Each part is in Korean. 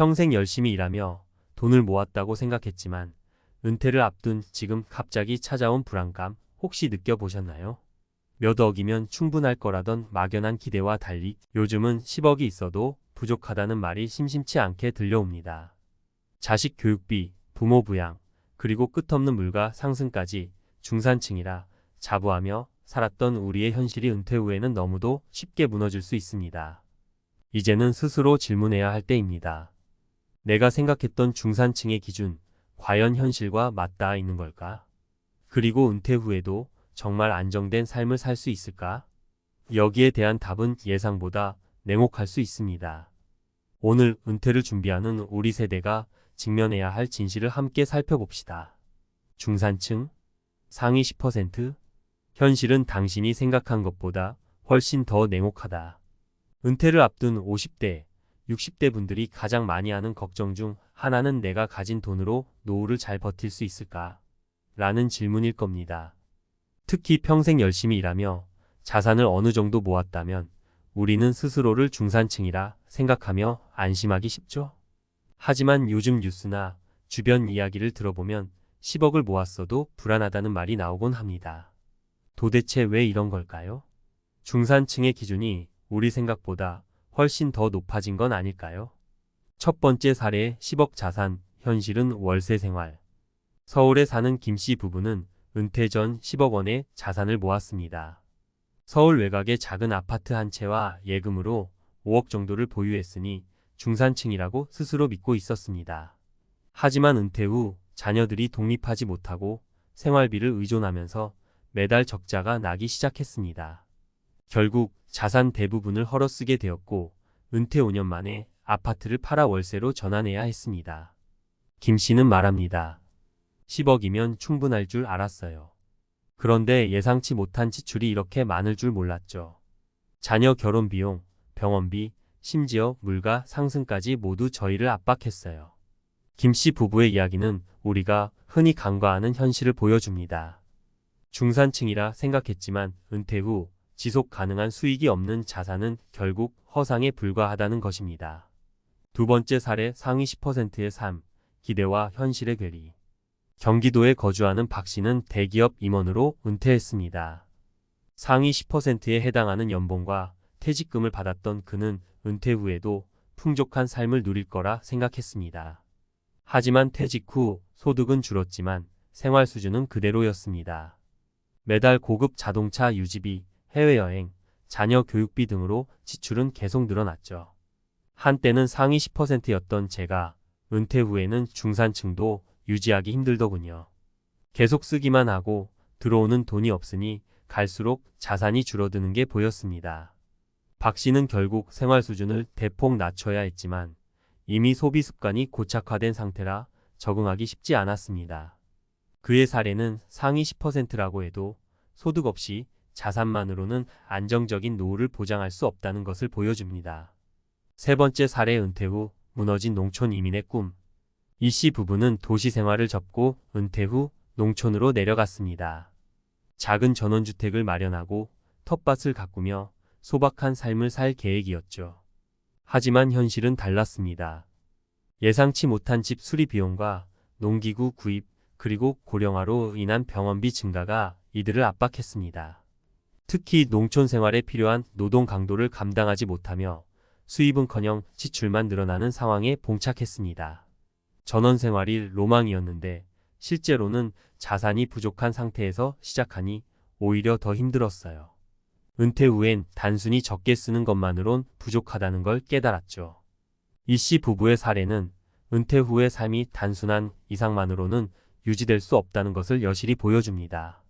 평생 열심히 일하며 돈을 모았다고 생각했지만 은퇴를 앞둔 지금 갑자기 찾아온 불안감 혹시 느껴보셨나요? 몇 억이면 충분할 거라던 막연한 기대와 달리 요즘은 10억이 있어도 부족하다는 말이 심심치 않게 들려옵니다. 자식 교육비, 부모 부양, 그리고 끝없는 물가 상승까지 중산층이라 자부하며 살았던 우리의 현실이 은퇴 후에는 너무도 쉽게 무너질 수 있습니다. 이제는 스스로 질문해야 할 때입니다. 내가 생각했던 중산층의 기준, 과연 현실과 맞닿아 있는 걸까? 그리고 은퇴 후에도 정말 안정된 삶을 살 수 있을까? 여기에 대한 답은 예상보다 냉혹할 수 있습니다. 오늘 은퇴를 준비하는 우리 세대가 직면해야 할 진실을 함께 살펴봅시다. 중산층, 상위 10%, 현실은 당신이 생각한 것보다 훨씬 더 냉혹하다. 은퇴를 앞둔 50대, 60대 분들이 가장 많이 하는 걱정 중 하나는 내가 가진 돈으로 노후를 잘 버틸 수 있을까? 라는 질문일 겁니다. 특히 평생 열심히 일하며 자산을 어느 정도 모았다면 우리는 스스로를 중산층이라 생각하며 안심하기 쉽죠? 하지만 요즘 뉴스나 주변 이야기를 들어보면 10억을 모았어도 불안하다는 말이 나오곤 합니다. 도대체 왜 이런 걸까요? 중산층의 기준이 우리 생각보다 훨씬 더 높아진 건 아닐까요? 첫 번째 사례 10억 자산, 현실은 월세 생활. 서울에 사는 김 씨 부부는 은퇴 전 10억 원의 자산을 모았습니다. 서울 외곽의 작은 아파트 한 채와 예금으로 5억 정도를 보유했으니 중산층이라고 스스로 믿고 있었습니다. 하지만 은퇴 후 자녀들이 독립하지 못하고 생활비를 의존하면서 매달 적자가 나기 시작했습니다. 결국 자산 대부분을 헐어쓰게 되었고 은퇴 5년 만에 아파트를 팔아 월세로 전환해야 했습니다. 김 씨는 말합니다. 10억이면 충분할 줄 알았어요. 그런데 예상치 못한 지출이 이렇게 많을 줄 몰랐죠. 자녀 결혼 비용, 병원비, 심지어 물가 상승까지 모두 저희를 압박했어요. 김 씨 부부의 이야기는 우리가 흔히 간과하는 현실을 보여줍니다. 중산층이라 생각했지만 은퇴 후 지속 가능한 수익이 없는 자산은 결국 허상에 불과하다는 것입니다. 두 번째 사례 상위 10%의 삶, 기대와 현실의 괴리. 경기도에 거주하는 박 씨는 대기업 임원으로 은퇴했습니다. 상위 10%에 해당하는 연봉과 퇴직금을 받았던 그는 은퇴 후에도 풍족한 삶을 누릴 거라 생각했습니다. 하지만 퇴직 후 소득은 줄었지만 생활 수준은 그대로였습니다. 매달 고급 자동차 유지비, 해외여행, 자녀 교육비 등으로 지출은 계속 늘어났죠. 한때는 상위 10%였던 제가 은퇴 후에는 중산층도 유지하기 힘들더군요. 계속 쓰기만 하고 들어오는 돈이 없으니 갈수록 자산이 줄어드는 게 보였습니다. 박 씨는 결국 생활 수준을 대폭 낮춰야 했지만 이미 소비 습관이 고착화된 상태라 적응하기 쉽지 않았습니다. 그의 사례는 상위 10%라고 해도 소득 없이 자산만으로는 안정적인 노후를 보장할 수 없다는 것을 보여줍니다. 세 번째 사례 은퇴 후 무너진 농촌 이민의 꿈. 이 씨 부부는 도시 생활을 접고 은퇴 후 농촌으로 내려갔습니다. 작은 전원주택을 마련하고 텃밭을 가꾸며 소박한 삶을 살 계획이었죠. 하지만 현실은 달랐습니다. 예상치 못한 집 수리 비용과 농기구 구입 그리고 고령화로 인한 병원비 증가가 이들을 압박했습니다. 특히 농촌 생활에 필요한 노동 강도를 감당하지 못하며 수입은커녕 지출만 늘어나는 상황에 봉착했습니다. 전원 생활이 로망이었는데 실제로는 자산이 부족한 상태에서 시작하니 오히려 더 힘들었어요. 은퇴 후엔 단순히 적게 쓰는 것만으론 부족하다는 걸 깨달았죠. 이 씨 부부의 사례는 은퇴 후의 삶이 단순한 이상만으로는 유지될 수 없다는 것을 여실히 보여줍니다.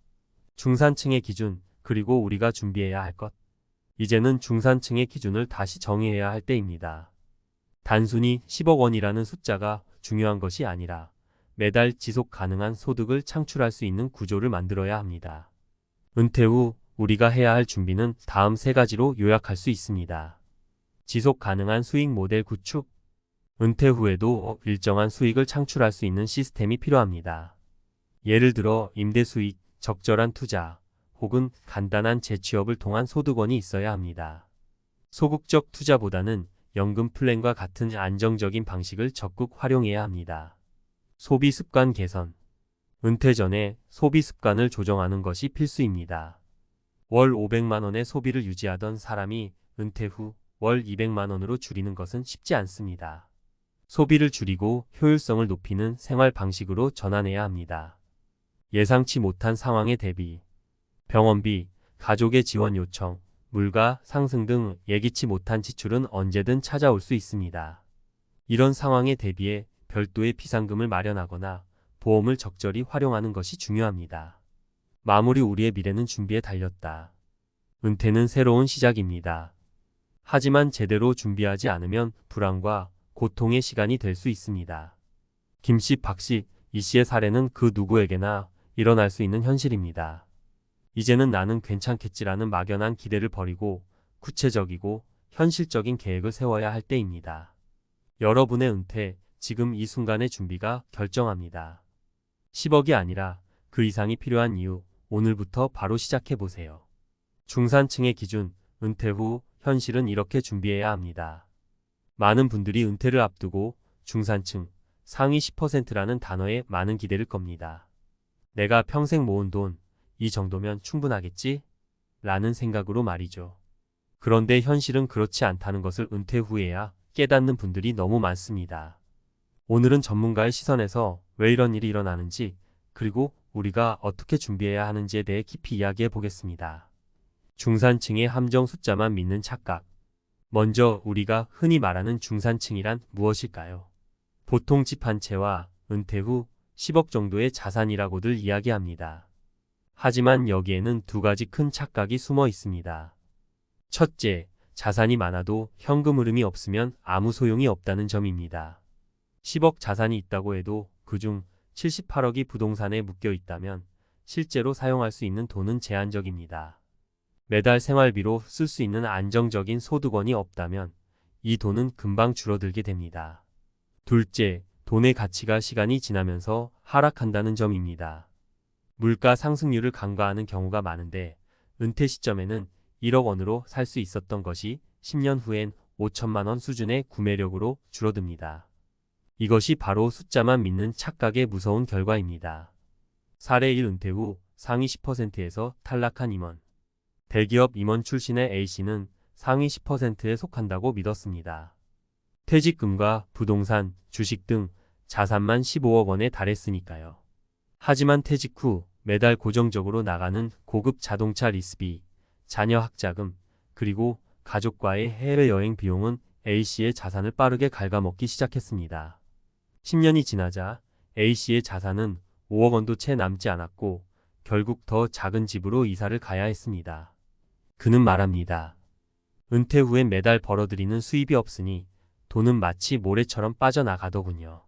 중산층의 기준, 그리고 우리가 준비해야 할 것. 이제는 중산층의 기준을 다시 정의해야 할 때입니다. 단순히 10억 원이라는 숫자가 중요한 것이 아니라 매달 지속 가능한 소득을 창출할 수 있는 구조를 만들어야 합니다. 은퇴 후 우리가 해야 할 준비는 다음 세 가지로 요약할 수 있습니다. 지속 가능한 수익 모델 구축. 은퇴 후에도 일정한 수익을 창출할 수 있는 시스템이 필요합니다. 예를 들어 임대 수익, 적절한 투자, 혹은 간단한 재취업을 통한 소득원이 있어야 합니다. 소극적 투자보다는 연금 플랜과 같은 안정적인 방식을 적극 활용해야 합니다. 소비 습관 개선. 은퇴 전에 소비 습관을 조정하는 것이 필수입니다. 월 500만 원의 소비를 유지하던 사람이 은퇴 후 월 200만 원으로 줄이는 것은 쉽지 않습니다. 소비를 줄이고 효율성을 높이는 생활 방식으로 전환해야 합니다. 예상치 못한 상황에 대비. 병원비, 가족의 지원 요청, 물가 상승 등 예기치 못한 지출은 언제든 찾아올 수 있습니다. 이런 상황에 대비해 별도의 비상금을 마련하거나 보험을 적절히 활용하는 것이 중요합니다. 마무리. 우리의 미래는 준비에 달렸다. 은퇴는 새로운 시작입니다. 하지만 제대로 준비하지 않으면 불안과 고통의 시간이 될 수 있습니다. 김씨, 박씨, 이씨의 사례는 그 누구에게나 일어날 수 있는 현실입니다. 이제는 나는 괜찮겠지라는 막연한 기대를 버리고 구체적이고 현실적인 계획을 세워야 할 때입니다. 여러분의 은퇴, 지금 이 순간의 준비가 결정합니다. 10억이 아니라 그 이상이 필요한 이유, 오늘부터 바로 시작해보세요. 중산층의 기준, 은퇴 후 현실은 이렇게 준비해야 합니다. 많은 분들이 은퇴를 앞두고 중산층, 상위 10%라는 단어에 많은 기대를 겁니다. 내가 평생 모은 돈, 이 정도면 충분하겠지? 라는 생각으로 말이죠. 그런데 현실은 그렇지 않다는 것을 은퇴 후에야 깨닫는 분들이 너무 많습니다. 오늘은 전문가의 시선에서 왜 이런 일이 일어나는지, 그리고 우리가 어떻게 준비해야 하는지에 대해 깊이 이야기해 보겠습니다. 중산층의 함정 숫자만 믿는 착각. 먼저 우리가 흔히 말하는 중산층이란 무엇일까요? 보통 집 한 채와 은퇴 후 10억 정도의 자산이라고들 이야기합니다. 하지만 여기에는 두 가지 큰 착각이 숨어 있습니다. 첫째, 자산이 많아도 현금 흐름이 없으면 아무 소용이 없다는 점입니다. 10억 자산이 있다고 해도 그중 78억이 부동산에 묶여 있다면 실제로 사용할 수 있는 돈은 제한적입니다. 매달 생활비로 쓸 수 있는 안정적인 소득원이 없다면 이 돈은 금방 줄어들게 됩니다. 둘째, 돈의 가치가 시간이 지나면서 하락한다는 점입니다. 물가 상승률을 간과하는 경우가 많은데 은퇴 시점에는 1억 원으로 살 수 있었던 것이 10년 후엔 5천만 원 수준의 구매력으로 줄어듭니다. 이것이 바로 숫자만 믿는 착각의 무서운 결과입니다. 사례 1. 은퇴 후 상위 10%에서 탈락한 임원. 대기업 임원 출신의 A씨는 상위 10%에 속한다고 믿었습니다. 퇴직금과 부동산, 주식 등 자산만 15억 원에 달했으니까요. 하지만 퇴직 후 매달 고정적으로 나가는 고급 자동차 리스비, 자녀 학자금, 그리고 가족과의 해외여행 비용은 A씨의 자산을 빠르게 갉아먹기 시작했습니다. 10년이 지나자 A씨의 자산은 5억 원도 채 남지 않았고 결국 더 작은 집으로 이사를 가야 했습니다. 그는 말합니다. 은퇴 후엔 매달 벌어들이는 수입이 없으니 돈은 마치 모래처럼 빠져나가더군요.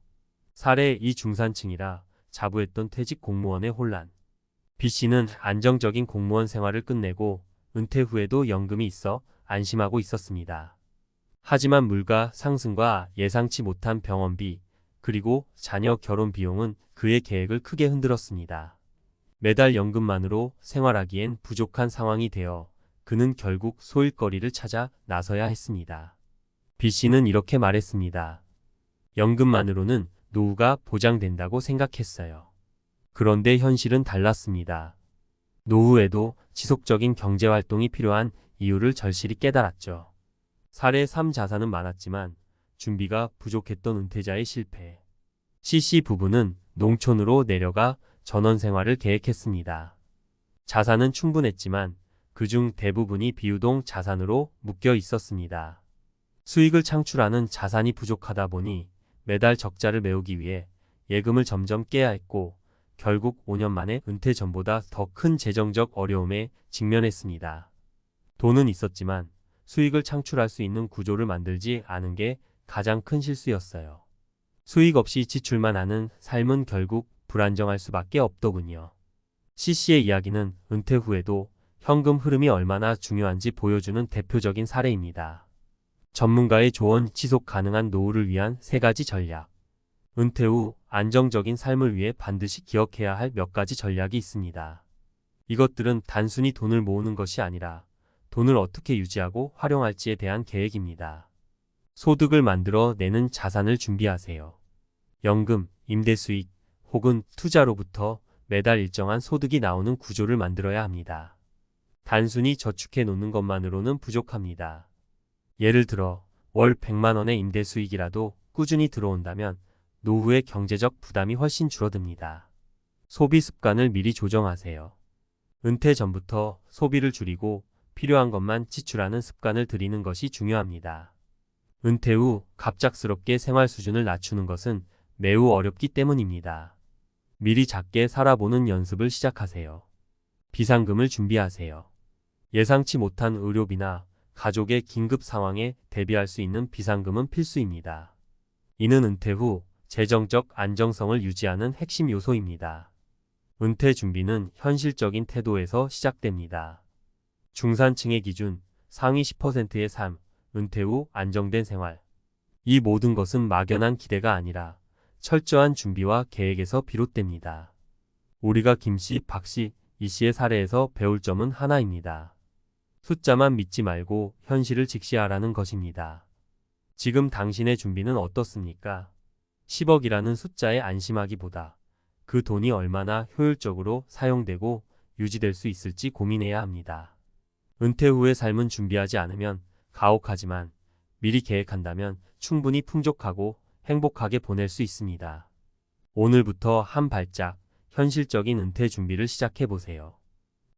사례 2. 중산층이라 자부했던 퇴직 공무원의 혼란. B씨는 안정적인 공무원 생활을 끝내고 은퇴 후에도 연금이 있어 안심하고 있었습니다. 하지만 물가 상승과 예상치 못한 병원비, 그리고 자녀 결혼 비용은 그의 계획을 크게 흔들었습니다. 매달 연금만으로 생활하기엔 부족한 상황이 되어 그는 결국 소일거리를 찾아 나서야 했습니다. B씨는 이렇게 말했습니다. 연금만으로는 노후가 보장된다고 생각했어요. 그런데 현실은 달랐습니다. 노후에도 지속적인 경제활동이 필요한 이유를 절실히 깨달았죠. 사례 3. 자산은 많았지만 준비가 부족했던 은퇴자의 실패. C씨 부부는 농촌으로 내려가 전원생활을 계획했습니다. 자산은 충분했지만 그중 대부분이 비유동 자산으로 묶여 있었습니다. 수익을 창출하는 자산이 부족하다 보니 매달 적자를 메우기 위해 예금을 점점 깨야 했고 결국 5년 만에 은퇴 전보다 더 큰 재정적 어려움에 직면했습니다. 돈은 있었지만 수익을 창출할 수 있는 구조를 만들지 않은 게 가장 큰 실수였어요. 수익 없이 지출만 하는 삶은 결국 불안정할 수밖에 없더군요. C씨의 이야기는 은퇴 후에도 현금 흐름이 얼마나 중요한지 보여주는 대표적인 사례입니다. 전문가의 조언. 지속 가능한 노후를 위한 3가지 전략. 은퇴 후 안정적인 삶을 위해 반드시 기억해야 할 몇 가지 전략이 있습니다. 이것들은 단순히 돈을 모으는 것이 아니라 돈을 어떻게 유지하고 활용할지에 대한 계획입니다. 소득을 만들어 내는 자산을 준비하세요. 연금, 임대 수익 혹은 투자로부터 매달 일정한 소득이 나오는 구조를 만들어야 합니다. 단순히 저축해 놓는 것만으로는 부족합니다. 예를 들어 월 100만 원의 임대 수익이라도 꾸준히 들어온다면 노후의 경제적 부담이 훨씬 줄어듭니다. 소비 습관을 미리 조정하세요. 은퇴 전부터 소비를 줄이고 필요한 것만 지출하는 습관을 들이는 것이 중요합니다. 은퇴 후 갑작스럽게 생활 수준을 낮추는 것은 매우 어렵기 때문입니다. 미리 작게 살아보는 연습을 시작하세요. 비상금을 준비하세요. 예상치 못한 의료비나 가족의 긴급 상황에 대비할 수 있는 비상금은 필수입니다. 이는 은퇴 후 재정적 안정성을 유지하는 핵심 요소입니다. 은퇴 준비는 현실적인 태도에서 시작됩니다. 중산층의 기준, 상위 10%의 삶, 은퇴 후 안정된 생활. 이 모든 것은 막연한 기대가 아니라 철저한 준비와 계획에서 비롯됩니다. 우리가 김씨, 박씨, 이씨의 사례에서 배울 점은 하나입니다. 숫자만 믿지 말고 현실을 직시하라는 것입니다. 지금 당신의 준비는 어떻습니까? 10억이라는 숫자에 안심하기보다 그 돈이 얼마나 효율적으로 사용되고 유지될 수 있을지 고민해야 합니다. 은퇴 후의 삶은 준비하지 않으면 가혹하지만 미리 계획한다면 충분히 풍족하고 행복하게 보낼 수 있습니다. 오늘부터 한 발짝 현실적인 은퇴 준비를 시작해 보세요.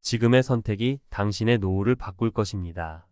지금의 선택이 당신의 노후를 바꿀 것입니다.